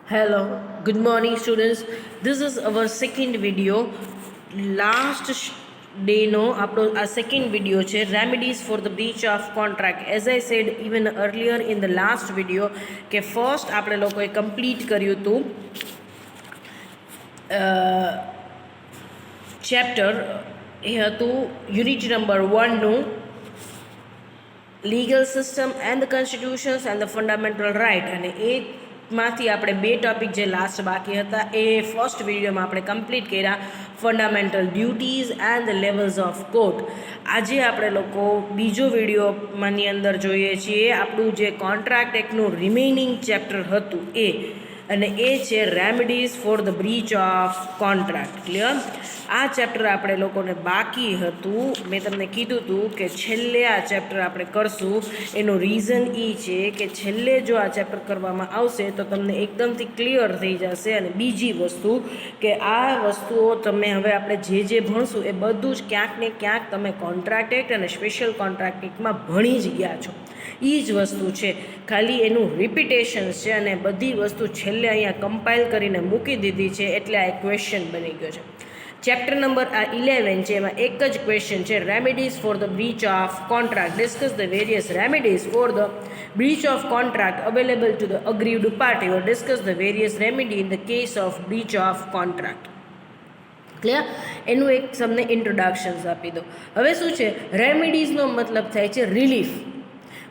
Hello, good morning, students. This is our second video. Last day no, our second video છે remedies for the breach of contract. As I said even earlier in the last video કે first આપણે લોકોએ complete કર્યું હતું chapter એ હતું unit number 1નું legal system and the constitutions and the fundamental right, અને એમાંથી આપણે બે ટોપિક જે લાસ્ટ બાકી હતા એ ફર્સ્ટ વિડીયોમાં આપણે કમ્પ્લીટ કર્યા, fundamental duties and the levels of court. આજે આપણે લોકો બીજો વિડીયોમાંની અંદર જોઈએ છીએ આપણું જે કોન્ટ્રાક્ટ એક્ટનું રિમેઇનિંગ ચેપ્ટર હતું એ, અને એ છે remedies for the breach of contract. Clear? આ ચેપ્ટર આપણે લોકોને બાકી હતું. મેં તમને કીધું હતું કે છેલ્લે આ ચેપ્ટર આપણે કરશું. એનું રીઝન એ છે કે છેલ્લે જો આ ચેપ્ટર કરવામાં આવશે તો તમને એકદમથી ક્લિયર થઈ જશે. અને બીજી વસ્તુ કે આ વસ્તુઓ તમે હવે આપણે જે ભણશું એ બધું જ ક્યાંક ને ક્યાંક તમે કોન્ટ્રાક્ટ એક્ટ અને સ્પેશિયલ કોન્ટ્રાક્ટ એક્ટમાં ભણી જ ગયા છો. એ જ વસ્તુ છે, ખાલી એનું રિપીટેશન્સ છે, અને બધી વસ્તુ છેલ્લે અહીંયા કમ્પાઇલ કરીને મૂકી દીધી છે, એટલે આ એક ક્વેશ્ચન બની ગયો છે. ચેપ્ટર નંબર 11 છે, એમાં એક જ ક્વેશ્ચન છે, remedies for the breach of contract. Discuss the various remedies for the breach of contract available to the aggrieved party, or discuss the various remedy in the case of breach of contract. Clear? એનું એક તમને ઇન્ટ્રોડક્શન્સ આપી દો. હવે શું છે, રેમેડીઝનો મતલબ થાય છે રિલીફ,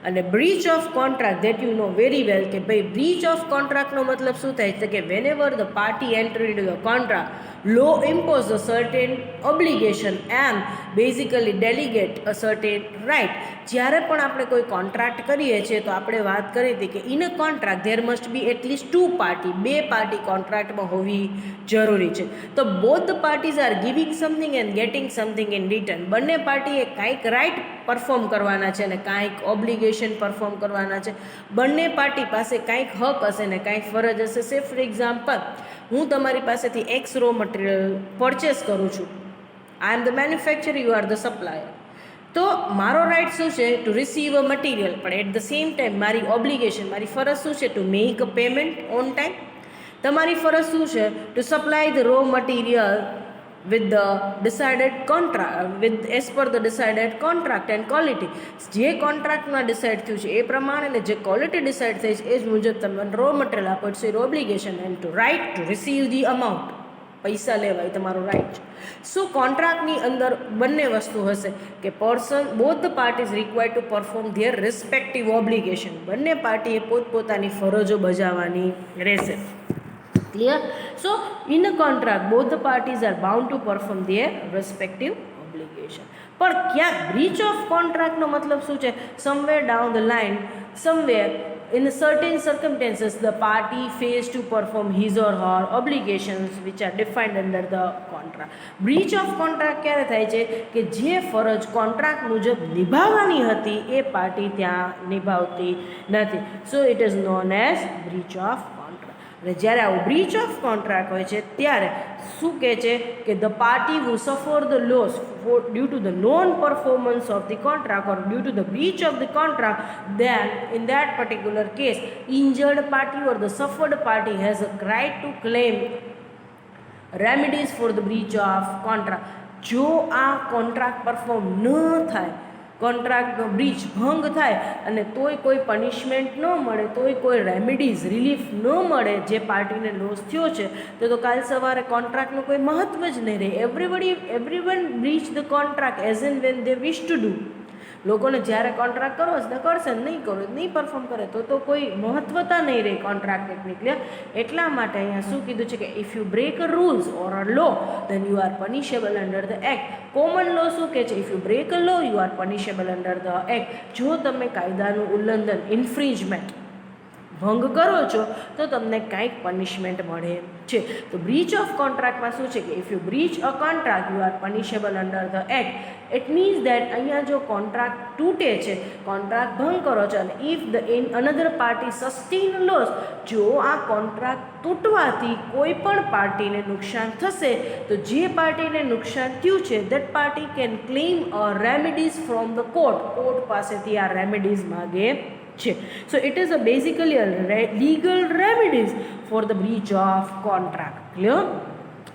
અને breach of contract that you know very well કે ભાઈ બ્રીચ ઓફ કોન્ટ્રાક્ટનો મતલબ શું થાય છે કે વેનેવર the party enter into the contract, law impose a certain obligation and basically delegate a certain right. જ્યારે પણ આપણે કોઈ કોન્ટ્રાક્ટ કરીએ છીએ તો આપણે વાત કરી હતી કે in a contract there must be at least 2 party, બે પાર્ટી કોન્ટ્રાક્ટમાં હોવી જરૂરી છે. તો both the parties are giving something and gating something in written. બંને પાર્ટીએ કાંઈક રાઇટ પરફોર્મ કરવાના છે અને કાંઈક ઓબ્લિગેશન પરફોર્મ કરવાના છે. બંને પાર્ટી પાસે કાંઈક હક હશે ને કાંઈક ફરજ હશે. સે ફોર એક્ઝામ્પલ, હું તમારી પાસેથી એક્સ રો મટીરિયલ પરચેસ કરું છું. I am the manufacture, you are the supplier. તો મારો રાઇટ શું છે? ટુ રિસીવ અ મટીરિયલ, પણ એટ ધ સેમ ટાઈમ મારી ઓબ્લિગેશન, મારી ફરજ શું છે? To make a payment on time. તમારી ફરજ શું છે? To supply the raw material with the decided contract, with as per the decided contract and quality. જે કોન્ટ્રાક્ટમાં ડિસાઇડ થયું છે એ પ્રમાણે, ને જે ક્વોલિટી ડિસાઇડ થઈ છે એ જ મુજબ તમે રો મટીરિયલ આપો. It's your obligation and to right to receive the amount. પૈસા લેવાય તમારો રાઇટ છે. સો કોન્ટ્રાક્ટની અંદર બંને વસ્તુ હશે કે both the parties required to perform there respective obligation. બંને પાર્ટીએ પોતપોતાની ફરજો બજાવવાની રહેશે. Clear? So in a contract both the parties are bound to perform their respective obligation. પણ ક્યાંક બ્રીચ ઓફ કોન્ટ્રાક્ટનો મતલબ શું છે? Somewhere down the line, somewhere in certain circumstances the party fails to perform his or her obligations which are defined under the contract. Breach of contract ક્યારે થાય છે કે જે ફરજ કોન્ટ્રાક્ટ મુજબ નિભાવવાની હતી એ પાર્ટી ત્યાં નિભાવતી નથી. So it is known as breach of. અને જ્યારે આવું બ્રીચ ઓફ કોન્ટ્રાક્ટ હોય છે ત્યારે શું કહે છે કે the party who suffer the loss due to the non performance of the contract or due to the breach of the contract, then in that particular case injured party or the suffered party has a right to claim remedies for the breach of contract. જો આ contract perform ન થાય, કોન્ટ્રાક્ટનો breach ભંગ થાય અને તોય કોઈ punishment ન મળે, તોય કોઈ રેમેડીઝ રિલીફ ન મળે જે પાર્ટીને લોસ થયો છે, તો કાલ સવારે કોન્ટ્રાક્ટનું કોઈ મહત્વ જ નહીં રહે. Everyone breach the contract as and when they wish to do. લોકોને જ્યારે કોન્ટ્રાક્ટ કરવો છે તો કરશે, નહીં કરવો, નહીં પરફોર્મ કરે તો કોઈ મહત્વતા નહીં રહે કોન્ટ્રાક્ટ ટેકનિક. ક્લિયર? એટલા માટે અહીંયા શું કીધું છે કે if you break a rules or a law then you are punishable under the act. Common law શું કહે છે? If you break a law you are punishable under the act. જો તમે કાયદાનું ઉલ્લંઘન, ઇન્ફ્રિંજમેન્ટ, ભંગ કરો છો તો તમને કાંઈક પનિશમેન્ટ મળે છે. તો બ્રીચ ઓફ કોન્ટ્રાક્ટમાં શું છે કે if you breach a contract you are punishable under the act. It means that અહીંયા જો કોન્ટ્રાક્ટ તૂટે છે, કોન્ટ્રાક્ટ ભંગ કરો છો, અને if the another party sustain loss, જો આ કોન્ટ્રાક્ટ તૂટવાથી કોઈ પણ પાર્ટીને નુકસાન થશે તો જે પાર્ટીને નુકસાન થયું છે that party can claim a remedies from the court. Court પાસેથી આ રેમેડીઝ માગે છે. So it is a basically a legal remedies for the breach of contract. Clear?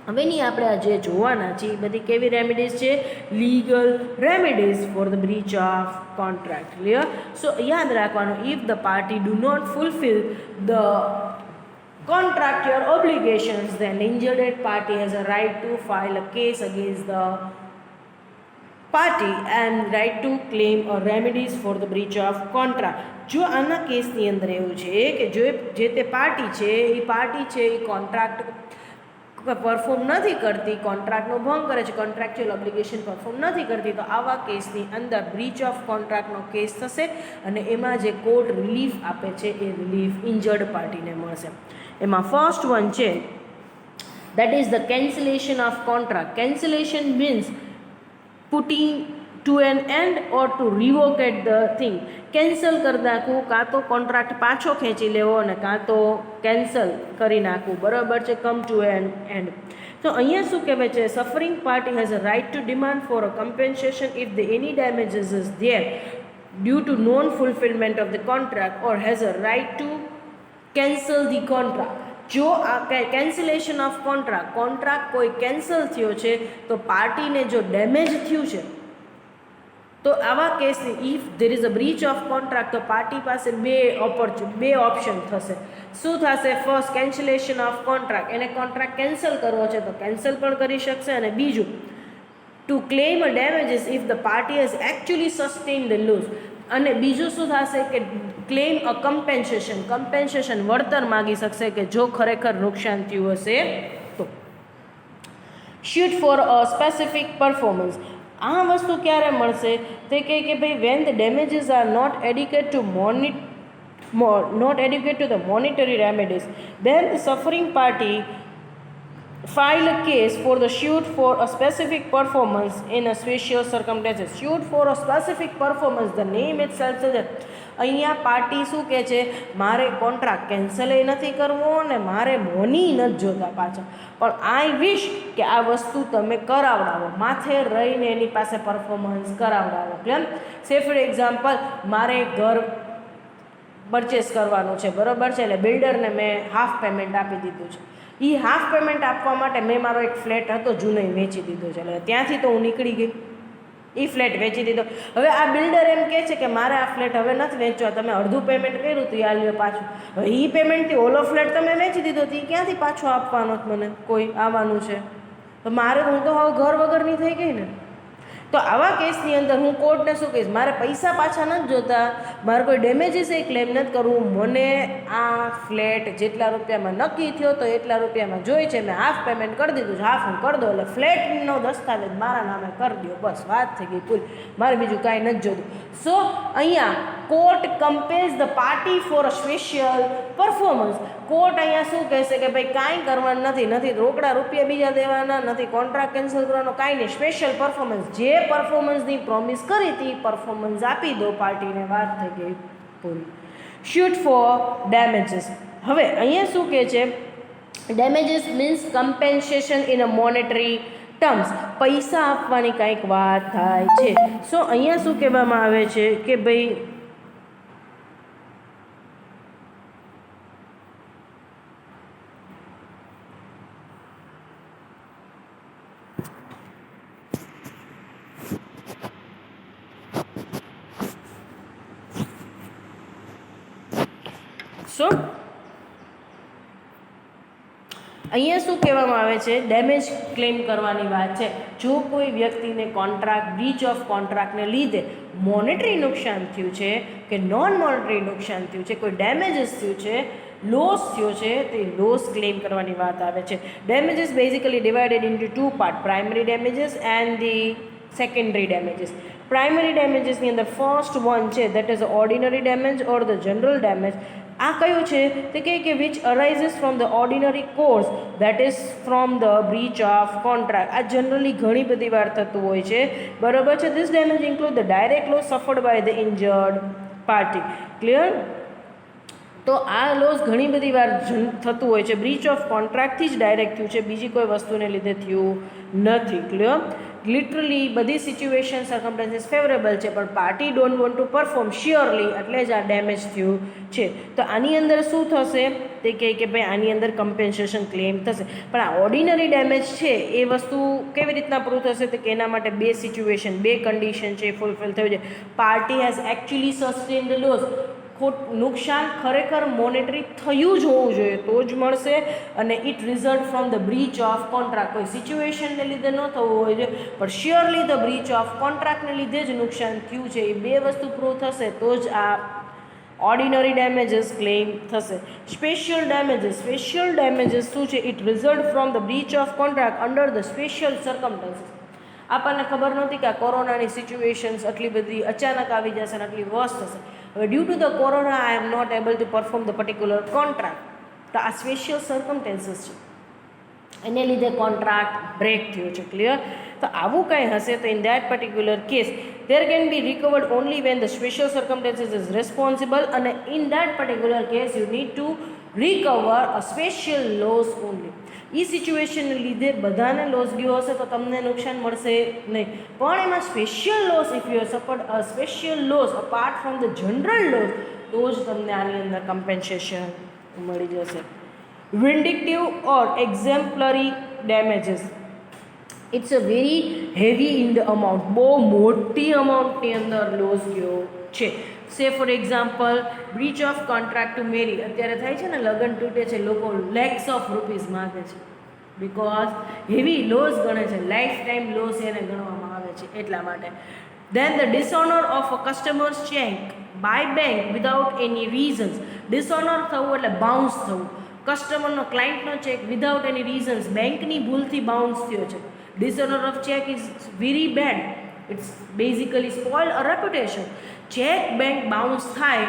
હવેની આપણે આ જે જોવાના છે એ બધી કેવી રેમેડીઝ છે? Legal remedies for the breach of contract. Clear? So યાદ રાખવાનું, if the party do not fulfil the contractual obligations, then injured party has a right to file a case against the party and right to claim a remedies for the breach of contract. જો આના કેસની અંદર એવું છે કે જે તે party છે એ કોન્ટ્રાક્ટ પરફોર્મ નથી કરતી, કોન્ટ્રાક્ટનો ભંગ કરે છે, કોન્ટ્રાક્ચ્યુઅલ ઓબ્લિગેશન પરફોર્મ નથી કરતી, તો આવા કેસની અંદર બ્રીચ ઓફ કોન્ટ્રાક્ટનો કેસ થશે અને એમાં જે કોર્ટ રિલીફ આપે છે એ રિલીફ ઇન્જર્ડ પાર્ટીને મળશે. એમાં ફર્સ્ટ વન છે that is the cancellation of contract. Cancellation means putting to an end or to revocate the thing. Cancel કરી નાખવું, કાં તો કોન્ટ્રાક્ટ પાછો ખેંચી લેવો અને કાં તો કેન્સલ કરી નાખવું. બરાબર છે? Come to an end. તો અહીંયા શું કહેવાય છે? Suffering party has a right to demand for a compensation if the any damages is there due to non fulfilment of the contract or has a right to cancel the contract. જો આ cancellation of contract કોઈ cancel થયો છે તો પાર્ટીને જો damage થયું છે તો આવા કેસની if there is a breach of contract તો પાર્ટી પાસે બે ઓપ્શન થશે. શું થશે? First, cancellation of contract. એને કોન્ટ્રાક્ટ કેન્સલ કરવો છે તો કેન્સલ પણ કરી શકશે. અને બીજું, to claim a damages if the party has actually sustain the loss. અને બીજું શું થશે કે ક્લેમ અ કમ્પેન્સેશન વળતર માગી શકશે કે જો ખરેખર નુકસાન થયું હશે તો. Suit for a specific performance. આ વસ્તુ ક્યારે મળશે? તે કહે કે ભાઈ when the damages are not adequate to the monetary remedies then the suffering party file a case for the suit for a specific performance in a special circumstances. Suit for a specific performance, the name itself says that અહીંયા party શું કહે છે? મારે contract cancel નથી કરવો અને મારે મોની નથી જોતા પાછા, પણ આઈ વિશ કે આ વસ્તુ તમે કરાવડાવો, માથે રહીને એની પાસે પરફોર્મન્સ કરાવડાવો. કેમ? સે ફોર એક્ઝામ્પલ, મારે ઘર પરચેસ કરવાનું છે, બરાબર છે, એટલે બિલ્ડરને મેં હાફ પેમેન્ટ આપી દીધું છે. એ હાફ પેમેન્ટ આપવા માટે મેં મારો એક ફ્લેટ હતો જૂનો વેચી દીધો છે, એટલે ત્યાંથી તો હું નીકળી ગઈ, એ ફ્લેટ વેચી દીધો. હવે આ બિલ્ડર એમ કહે છે કે મારે આ ફ્લેટ હવે નથી વેચવા, તમે અડધું પેમેન્ટ કર્યું હતું એ આલ્યો પાછું. હવે એ પેમેન્ટથી ઓલો ફ્લેટ તમે વેચી દીધો તો એ ક્યાંથી પાછો આપવાનો જ મને કોઈ આવવાનું છે? તો મારે હું તો હવે ઘર વગરની થઈ ગઈ ને. તો આવા કેસની અંદર હું કોર્ટને શું કહીશ? મારે પૈસા પાછા નથી જોતા, મારે કોઈ ડેમેજીસ એ ક્લેમ નથી કરવું, મને આ ફ્લેટ જેટલા રૂપિયામાં નક્કી થયો તો એટલા રૂપિયામાં જોઈએ છે, મેં હાફ પેમેન્ટ કરી દીધું છે, હાફ હું કરી દો, એટલે ફ્લેટનો દસ્તાવેજ મારા નામે કરી દો, બસ વાત થઈ ગઈ પૂરી, મારે બીજું કાંઈ નથી જોતું. સો અહીંયા court compels the party for a special performance. Court અહીંયા શું કહેશે કે ભાઈ કાંઈ કરવાનું નથી રોકડા રૂપિયા બીજા દેવાના, નથી કોન્ટ્રાક્ટ કેન્સલ કરવાનો, કાંઈ નહીં, સ્પેશિયલ પરફોર્મન્સ, જે પરફોર્મન્સની પ્રોમિસ કરી હતી પરફોર્મન્સ આપી દો પાર્ટીને, વાત થઈ ગઈ પૂરી. Shoot four damages. હવે અહીંયા શું કહે છે? Damages means compensation in a monetary terms. પૈસા આપવાની કાંઈક વાત થાય છે. સો અહીંયા શું કહેવામાં આવે છે કે ભાઈ અહીંયા શું કહેવામાં આવે છે? ડેમેજ ક્લેમ કરવાની વાત છે. જો કોઈ વ્યક્તિને કોન્ટ્રાક્ટ બ્રીચ ઓફ કોન્ટ્રાક્ટને લીધે મોનેટરી નુકસાન થયું છે કે નોન મોનેટરી નુકસાન થયું છે, કોઈ ડેમેજીસ થયું છે, લોસ થયો છે, તે લોસ ક્લેમ કરવાની વાત આવે છે. Damages basically divided into two part, primary damages and the secondary damages. Primary ડેમેજીસની અંદર ફર્સ્ટ વન છે that is ordinary damage or the general damage. આ કયું છે? તે કહે કે which arises from the ordinary course that is from the breach of contract. આ જનરલી ઘણી બધી વાર થતું હોય છે, બરાબર છે. This damage include the direct loss suffered by the injured party. Clear? તો આ લોસ ઘણી બધી વાર થતું હોય છે, બ્રીચ ઓફ કોન્ટ્રાક્ટથી જ ડાયરેક્ટ થયું છે, બીજી કોઈ વસ્તુને લીધે થયું નથી. ક્લિયર? લિટરલી બધી સિચ્યુએશન સર્કમસ્ટન્સીસ ફેવરેબલ છે પણ party don't want to perform surely, એટલે જ આ ડેમેજ થયું છે. તો આની અંદર શું થશે તે કહે કે ભાઈ આની અંદર કમ્પેન્સેશન ક્લેમ થશે. પણ આ ઓર્ડિનરી ડેમેજ છે એ વસ્તુ કેવી રીતના પ્રૂવ થશે તો કે એના માટે બે સિચ્યુએશન, બે કન્ડિશન છે ફૂલફિલ થયું છે. Party has actually sustained the loss, નુકસાન ખરેખર મોનેટરી થયું જ હોવું જોઈએ તો જ મળશે, અને it result from the breach of contract, કોઈ સિચ્યુએશનને લીધે ન થવું હોય છે પણ શ્યોરલી ધ બ્રીચ ઓફ કોન્ટ્રાક્ટને લીધે જ નુકસાન થયું છે. એ બે વસ્તુ પ્રૂવ થશે તો જ આ ઓર્ડિનરી ડેમેજીસ ક્લેમ થશે. સ્પેશિયલ ડેમેજીસ શું છે? It result from the breach of contract under the special circumstances. આપણને ખબર નહોતી કે આ કોરોનાની સિચ્યુએશન્સ આટલી બધી અચાનક આવી જશે અને આટલી વર્સ થશે. હવે due to the corona I am not able to perform the particular contract, તો આ સ્પેશિયલ સર્કમસ્ટન્સીસ છે, એને લીધે કોન્ટ્રાક્ટ બ્રેક થયો છે. ક્લિયર? તો આવું કંઈ હશે તો in that particular case there can be recovered only when the special circumstances is responsible, અને in that particular case you need to recover a special loss only. એ સિચ્યુએશનને લીધે બધાને લોસ ગયો હશે તો તમને નુકસાન મળશે નહીં, પણ એમાં special loss, if you suffered a special loss apart from the general loss, તો જ તમને આની અંદર કમ્પેન્સેશન મળી જશે. Vindictive or exemplary damages, it's a very heavy in the amount, બહુ મોટી અમાઉન્ટની અંદર લોસ ગયો છે. Say for example breach of contract to marry, અત્યારે થાય છે ને લગ્ન તૂટે છે, લોકો લેક્સ ઓફ રૂપીઝ માગે છે બિકોઝ હેવી લોસ ગણે છે, લાઈફ ટાઈમ લોસ એને ગણવામાં આવે છે એટલા માટે. Then the dishonour of a customers cheque by bank without any reasons, dishonour થવું એટલે બાઉન્સ થવું, કસ્ટમરનો ક્લાયન્ટનો ચેક વિધાઉટ એની રીઝન્સ, બેંકની ભૂલથી બાઉન્સ થયો છે. Dishonor of check is very bad. It's basically spoil a reputation. Check bank bounce થાય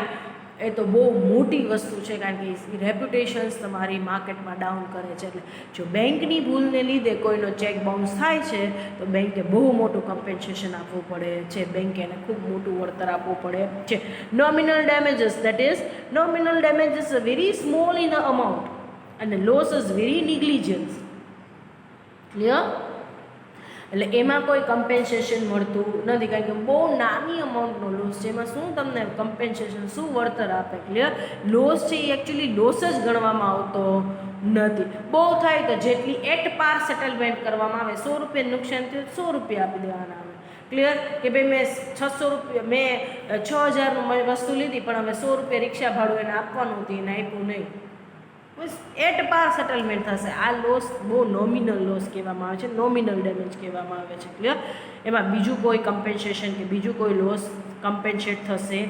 એ તો બહુ મોટી વસ્તુ છે, કારણ કે રેપ્યુટેશન્સ તમારી માર્કેટમાં ડાઉન કરે છે. એટલે જો બેંકની ભૂલને લીધે કોઈનો ચેક બાઉન્સ થાય છે તો બેંકે બહુ મોટું કમ્પેન્સેશન આપવું પડે છે, બેંકે એને ખૂબ મોટું વળતર આપવું પડે છે. Nominal damages, that is nominal damages very small in a amount અને loss is very negligence. Clear? એટલે એમાં કોઈ કમ્પેન્સેશન મળતું નથી, કારણ કે બહુ નાની અમાઉન્ટનો લોસ છે, એમાં શું તમને કમ્પેન્સેશન, શું વળતર આપે? ક્લિયર? લોસ છે એ એકચ્યુઅલી લોસ જ ગણવામાં આવતો નથી. બહુ થાય તો જેટલી એટ પાર સેટલમેન્ટ કરવામાં આવે, 100 રૂપિયા નુકસાન થયું 100 રૂપિયા આપી દેવાના આવે. ક્લિયર? કે ભાઈ મેં 600 રૂપિયા, મેં 6000 વસ્તુ લીધી પણ હવે 100 રૂપિયા રિક્ષા ભાડું એને આપવાનું હતું, એને આપ્યું નહીં, એટ પાર સેટલમેન્ટ થશે. આ લોસ બહુ નોમિનલ લોસ કહેવામાં આવે છે, નોમિનલ ડેમેજ કહેવામાં આવે છે. ક્લિયર? એમાં બીજું કોઈ કમ્પેન્સેશન કે બીજું કોઈ લોસ કમ્પેન્સેટ થશે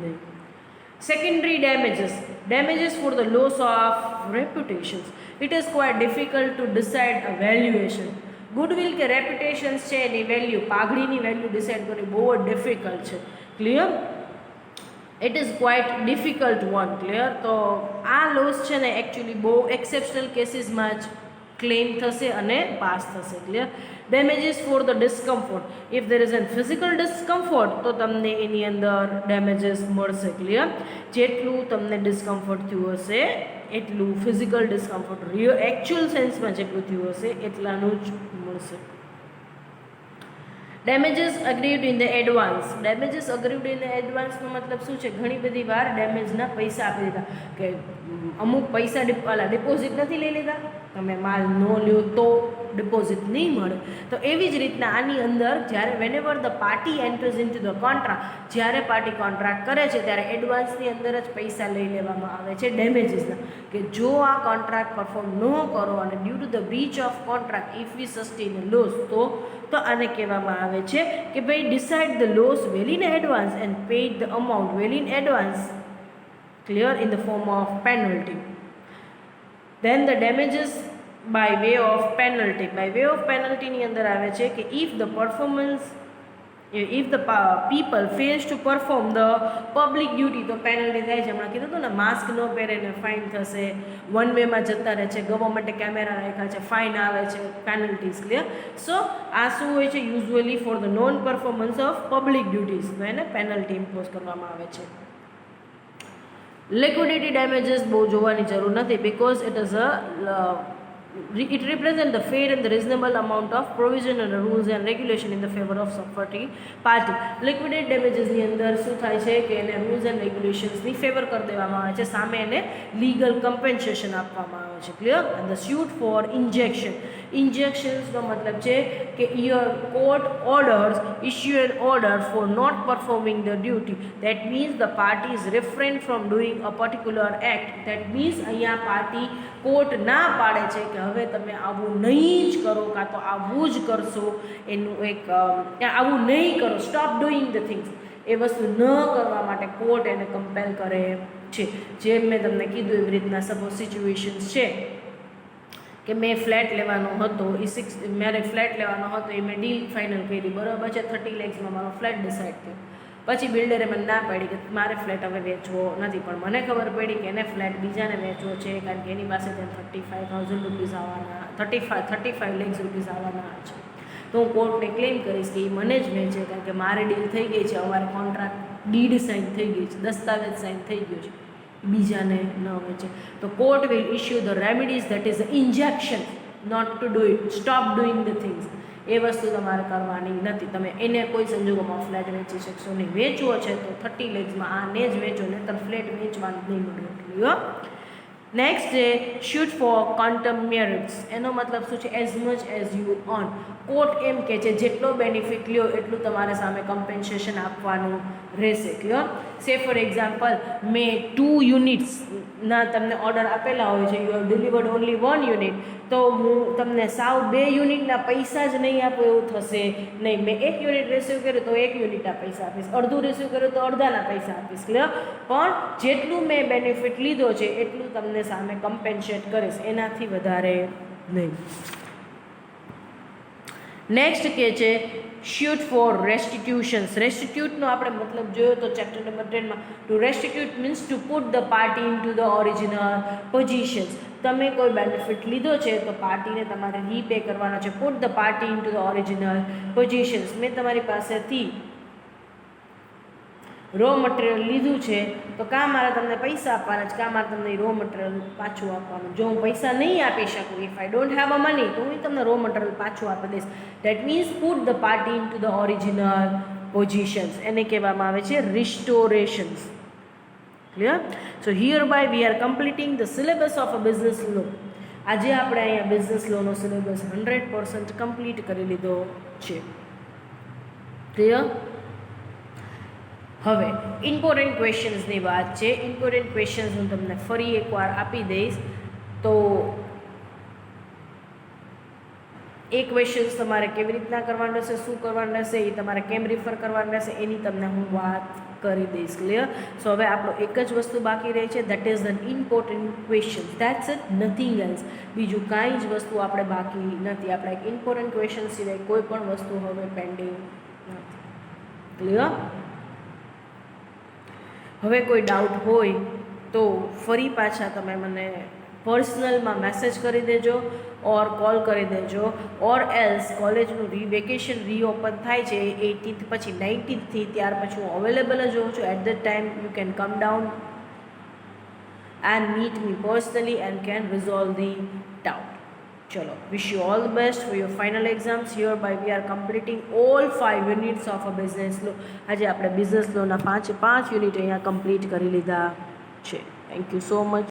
નહીં. Secondary damages for the loss of reputations, it is quite difficult to decide a valuation. Goodwill કે રેપ્યુટેશન્સ છે એની વેલ્યુ, પાઘડીની વેલ્યુ ડિસાઇડ કરવી બહુ જ ડિફિકલ્ટ છે. Clear? It is quite difficult one. Clear? તો આ લોસ છે ને એકચ્યુઅલી બહુ એક્સેપ્શનલ કેસીસમાં જ ક્લેમ થશે અને પાસ થશે. Clear? Damages for the discomfort, if there is an physical discomfort તો તમને એની અંદર ડેમેજીસ મળશે. ક્લિયર? જેટલું તમને ડિસ્કમ્ફર્ટ થયું હશે એટલું, ફિઝિકલ ડિસ્કમ્ફર્ટ એકચ્યુઅલ સેન્સમાં જેટલું થયું હશે એટલાનું જ મળશે. Damages aggrieved in the advance, damages aggrieved in the એડવાન્સનો મતલબ શું છે? ઘણી બધી વાર ડેમેજના પૈસા આપી દીધા, કે અમુક પૈસા ડિપોઝિટ નથી લઈ લીધા, તમે માલ ન લ્યો તો ડિપોઝિટ નહીં મળે. તો એવી જ રીતના આની અંદર જ્યારે વેનેવર the party enters in to the contract, જ્યારે પાર્ટી કોન્ટ્રાક્ટ કરે છે ત્યારે એડવાન્સની અંદર જ પૈસા લઈ લેવામાં આવે છે ડેમેજીસના, કે જો આ કોન્ટ્રાક્ટ પરફોર્મ ન કરો અને due to the breach of contract if we sustain loss, તો આને કહેવામાં આવે છે કે ભાઈ decide the loss well in advance and paid the amount well in advance. Clear? In the form of penalty. Then the damages by way of penalty, by way of પેનલ્ટીની અંદર આવે છે કે if the people fails to perform the public duty, તો penalty થાય છે. હમણાં કીધું હતું ને, માસ્ક ન પહેરે ને ફાઇન થશે, વન વેમાં જતા રહે છે, ગવર્મેન્ટે કેમેરા રાખ્યા છે, ફાઇન આવે છે, પેનલ્ટીઝ. ક્લિયર? સો આ શું હોય છે? Usually for the non performance of public duties, તો એને પેનલ્ટી ઇમ્પોઝ કરવામાં આવે છે. લિક્વિડિટી ડેમેજીસ બહુ જોવાની જરૂર નથી, because it is a it represents the fair and the reasonable amount of provision and rules and regulation in the favor of supporting party. Liquidated damages ની અંદર શું થાય છે કે એને રૂલ્સ એન્ડ રેગ્યુલેશન્સની ફેવર કરી દેવામાં આવે છે, સામે એને લીગલ કમ્પેન્સેશન આપવામાં આવે છે. Clear? And the suit for injection. ઇન્જેક્શન્સનો મતલબ છે કે your court orders issue an order for not performing the duty. That means the parties refrain from doing a particular act. That means અહીંયા party court ના પાડે છે કે હવે તમે આવું નહીં જ કરો કાં તો આવું જ કરશો, એનું એક આવું નહીં કરો, સ્ટોપ ડુઈંગ ધ થિંગ્સ. એ વસ્તુ ન કરવા માટે કોર્ટ એને કમ્પેલ કરે છે. જેમ મેં તમને કીધું એવી રીતના સપોઝ સિચ્યુએશન્સ છે કે મેં ફ્લેટ લેવાનો હતો, મારે ફ્લેટ લેવાનો હતો એ મેં ડીલ ફાઇનલ કરી, બરાબર છે, 30 lakhsમાં મારો ફ્લેટ ડિસાઇડ થયો. પછી બિલ્ડરે મને ના પાડી કે મારે ફ્લેટ હવે વેચવો નથી, પણ મને ખબર પડી કે એને ફ્લેટ બીજાને વેચવો છે કારણ કે એની પાસે ત્યાં 35,000 રૂપીઝ આવવાના, 35 lakhs રૂપીઝ આવવાના છે. તો હું કોર્ટને ક્લેમ કરીશ કે એ મને જ વેચે કારણ કે મારે ડીલ થઈ ગઈ છે, અમારે કોન્ટ્રાક્ટ ડીડ સાઇન થઈ ગઈ છે, દસ્તાવેજ સાઇન થઈ ગયો છે, બીજાને ન વેચે. તો court will issue the remedies, that is the injection not to do it, stop doing the things. એ વસ્તુ તમારે કરવાની નથી. તમે એને કોઈ સંજોગોમાં ફ્લેટ વેચી શકશો નહીં. વેચવો છે તો 30 lakhsમાં આને જ વેચો, નહીં તો ફ્લેટ વેચવાનું નહીં મળે. ક્લિયર? નેક્સ્ટ છે શૂટ ફોર ક્વોન્ટમ મેરિટ્સ. એનો મતલબ શું છે? As much as you earn. Court એમ કહે છે જેટલો બેનિફિટ લ્યો એટલું તમારે સામે કમ્પેન્સેશન આપવાનું રહેશે. ક્લિયર? સે ફોર એક્ઝામ્પલ મેં 2 યુનિટ્સના તમને ઓર્ડર આપેલા હોય છે, you have delivered only 1 unit, તો હું તમને સાવ 2 યુનિટના પૈસા જ નહીં આપું એવું થશે નહીં. મેં 1 યુનિટ રિસીવ કર્યું તો 1 યુનિટના પૈસા આપીશ, અડધું રિસીવ કર્યું તો અડધાના પૈસા આપીશ. ક્લિયર? પણ જેટલું મેં બેનિફિટ લીધો છે એટલું તમને સામે કમ્પેન્સેટ કરીશ, એનાથી વધારે નહીં. નેક્સ્ટ કે છે શૂટ ફોર રેસ્ટિટ્યુશન્સ. રેસ્ટિટ્યુટનો આપણે મતલબ જોયો તો ચેપ્ટર નંબર 10માં, to restitute means to put the party in to the original positions. તમે કોઈ બેનિફિટ લીધો છે તો પાર્ટીને તમારે રીપે કરવાનો છે. Put the party in to the original positions. મેં તમારી પાસેથી રો મટીરિયલ લીધું છે તો કાં મારે તમને પૈસા આપવાના છે, કાં મારે તમને રો મટીરિયલ પાછું આપવાનું. જો હું પૈસા નહીં આપી શકું, if I don't have a money, તો હું તમને રો મટીરિયલ પાછું આપી દઈશ. That means put the party in to the original positions. એને કહેવામાં આવે છે restorations. Clear? So hereby we are completing the syllabus of a business law. આજે આપણે અહીંયા બિઝનેસ લોનો સિલેબસ 100% કમ્પ્લીટ કરી લીધો છે. ક્લિયર? હવે ઇમ્પોર્ટન્ટ ક્વેશ્ચન્સની વાત છે. ઇમ્પોર્ટન્ટ ક્વેશ્ચન્સ હું તમને ફરી એકવાર આપી દઈશ. તો એ ક્વેશ્ચન્સ તમારે કેવી રીતના કરવાનું રહેશે, શું કરવાનું રહેશે, એ તમારે કેમ રિફર કરવાનું રહેશે, એની તમને હું વાત કરી દઈશ. ક્લિયર? સો હવે આપણો એક જ વસ્તુ બાકી રહી છે, that is an important question. That's it, nothing else. બીજું કાંઈ જ વસ્તુ આપણે બાકી નથી. આપણે એક ઇમ્પોર્ટન્ટ ક્વેશ્ચન સિવાય કોઈ પણ વસ્તુ હવે પેન્ડિંગ નથી. ક્લિયર? હવે કોઈ ડાઉટ હોય તો ફરી પાછા તમે મને પર્સનલમાં મેસેજ કરી દેજો ઓર કોલ કરી દેજો. ઓર એલ્સ કોલેજનું વેકેશન રીઓપન થાય છે 18th પછી 19thથી, ત્યાર પછી હું અવેલેબલ જ હોઉં છું. At that time you can come down and meet me personally and can resolve the doubt. ચલો, wish you all the best for your final exams. Hereby we are completing all 5 units of a business law. આજે આપણે business લોના 5 unit અહીંયા complete કરી લીધા છે. Thank you so much.